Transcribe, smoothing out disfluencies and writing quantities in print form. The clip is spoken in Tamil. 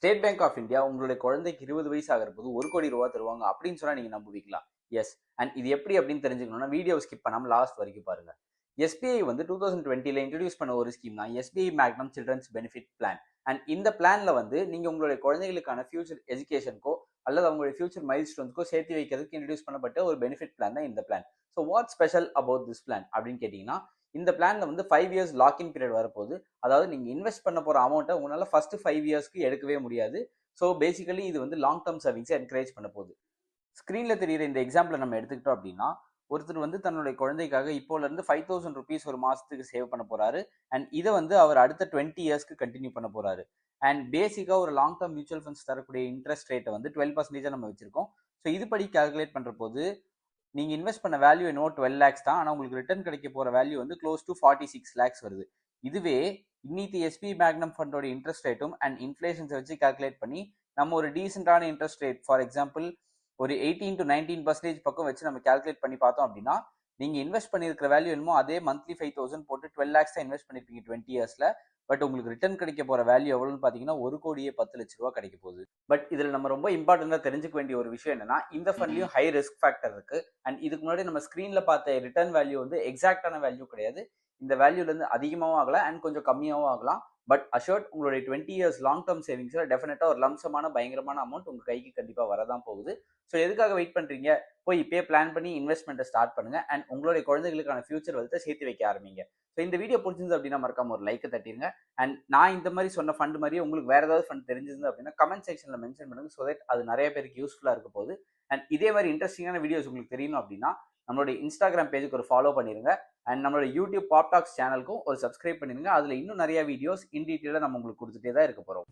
ஸ்டேட் பேங்க் ஆஃப் இந்தியா உங்களுடைய குழந்தைக்கு 20 வயசு ஆகிற போது 1 கோடி ரூபா தருவாங்க அப்படின்னு சொன்னா நீங்க நம்புவீங்களா? எஸ். அண்ட் இது எப்படி அப்படின்னு தெரிஞ்சுக்கணும்னா வீடியோ ஸ்கிப் பண்ணாம லாஸ்ட் வரைக்கும் பாருங்க. எஸ்பிஐ வந்து 2020ல இன்ட்ரடியூஸ் பண்ண ஒரு ஸ்கீம் தான் SBI magnum children's benefit plan. And இந்த பிளான்ல வந்து நீங்க உங்களுடைய குழந்தைகளுக்கான ஃபியூச்சர் எஜுகேஷனுக்கோ அல்லது அவங்களுடைய ஃபியூச்சர் மைல் ஸ்டோன்ஸ்க்கோ சேர்த்து வைக்கிறதுக்கு இன்ட்ரடியூஸ் பண்ணப்பட்ட ஒரு பெனிஃபிட் பிளான் தான் இந்த plan. So what special about this plan அப்படின்னு கேட்டீங்கன்னா, இந்த பிளான்ல வந்து 5 இயர்ஸ் லாக்இன் பீரியட் வரப்போகுது. அதாவது நீங்க இன்வெஸ்ட் பண்ண போற அமௌண்ட்டை உங்களால ஃபர்ஸ்ட் 5 இயர்ஸ்க்கு எடுக்கவே முடியாது. ஸோ பேசிக்கலி இது வந்து லாங் டேர்ம் சேவிங்ஸை என்கரேஜ் பண்ண போகுது. ஸ்க்ரீனில் தெரியுற இந்த எக்ஸாம்பிளை நம்ம எடுத்துக்கிட்டோம் அப்படின்னா, ஒருத்தர் வந்து தன்னுடைய குழந்தைக்காக இப்போல இருந்து 5000 ருபீஸ் ஒரு மாசத்துக்கு சேவ் பண்ண போறாரு. அண்ட் இதை வந்து அவர் அடுத்த 20 இயர்ஸ்க்கு கண்டினியூ பண்ண போறாரு. அண்ட் பேசிக்கா ஒரு லாங் டேர்ம் மியூச்சுவல் ஃபண்ட்ஸ் தரக்கூடிய இன்ட்ரெஸ்ட் ரேட்டை வந்து 12% நம்ம வச்சிருக்கோம். ஸோ இதுபடி கால்குலேட் பண்ற போது நீங்க இன்வெஸ்ட் பண்ண வேல்யூ என்னவோ 12 லேக்ஸ் தான். ஆனால் உங்களுக்கு ரிட்டர்ன் கிடைக்க போற வேல்யூ வந்து க்ளோஸ் டு 46 லேக்ஸ் வருது. இதுவே இன்னைக்கு எஸ்பி மேக்னம் ஃபண்டோட இன்ட்ரெஸ்ட் ரேட்டும் அண்ட் இன்ஃபிளேஷன்ஸை வச்சு கால்குலேட் பண்ணி நம்ம ஒரு டீசென்டான இன்ட்ரெஸ்ட் ரேட் ஃபார் எக்ஸாம்பிள் ஒரு 18 to 19% பக்கம் வச்சு நம்ம கால்குலேட் பண்ணி பார்த்தோம் அப்படின்னா, நீங்க இன்வெஸ்ட் பண்ணிருக்கிற வேல்யூ என்னமோ அதே மந்த்லி 5000 போட்டு 12 லேக்ஸ் தான் இன்வெஸ்ட் பண்ணிருப்பீங்க 20 இயர்ஸ்ல. பட் உங்களுக்கு ரிட்டர்ன் கிடைக்க போற வேல்யூ எவ்வளவுன்னு பாத்தீங்கன்னா 1,10,00,000 ரூபாய் கிடைக்க போகுது. பட் இதுல நம்ம ரொம்ப இம்பார்ட்டண்டா தெரிஞ்சுக்க வேண்டிய ஒரு விஷயம் என்னன்னா, இந்த ஃபண்ட்லயும் ஹை ரிஸ்க் ஃபேக்டர் இருக்கு. அண்ட் இதுக்கு முன்னாடி நம்ம ஸ்கிரீன்ல பார்த்த ரிட்டர்ன் வேல்யூ வந்து எக்ஸாக்டான வேல்யூ கிடையாது. இந்த வேல்யூல இருந்து அதிகமாகவும் ஆகலாம் அண்ட் கொஞ்சம் கம்மியாகவும் ஆகலாம். பட் அஷோர்ட் உங்களுடைய 20 இயர்ஸ் லாங் டேர்ம் சேவிங்ஸ்ல டெஃபினட்டா ஒரு லம்சமான பயங்கரமான அமௌண்ட் உங்க கைக்கு கண்டிப்பா வரதான் போகுது. ஸோ எதுக்காக வெயிட் பண்றீங்க? போய் இப்பயே பிளான் பண்ணி இன்வெஸ்ட்மெண்ட்டை ஸ்டார்ட் பண்ணுங்க அண்ட் உங்களுடைய குழந்தைகளுக்கான ஃபியூச்சர் வெல்த்தை சேர்த்து வைக்க ஆரம்பிங்க. ஸோ இந்த வீடியோ பிடிச்சிருந்து அப்படின்னா மறக்காம ஒரு லைக்கை தட்டிருங்க. அண்ட் நான் இந்த மாதிரி சொன்ன ஃபண்ட் மாதிரியே உங்களுக்கு வேற ஏதாவது ஃபண்ட் தெரிஞ்சிருந்து அப்படின்னா கமெண்ட் செக்ஷன்ல மென்ஷன் பண்ணுங்க. ஸோ தட் அது நிறைய பேருக்கு யூஸ்ஃபுல்லா இருக்க போகுது. அண்ட் இதே மாதிரி இன்ட்ரெஸ்டிங்கான வீடியோஸ் உங்களுக்கு தெரியணும் அப்படின்னா நம்மளுடைய இன்ஸ்டாகிராம் பேஜுக்கு ஒரு ஃபாலோ பண்ணிருங்க. அண்ட் நம்மளோட யூடியூப் பாப் டாக்ஸ் சேனலுக்கும் ஒரு சப்ஸ்கிரைப் பண்ணிருங்க. அதுல இன்னும் நிறைய வீடியோஸ் இன் டீட்டெயிலாக நம்ம உங்களுக்கு கொடுத்துட்டே தான் இருக்க போறோம்.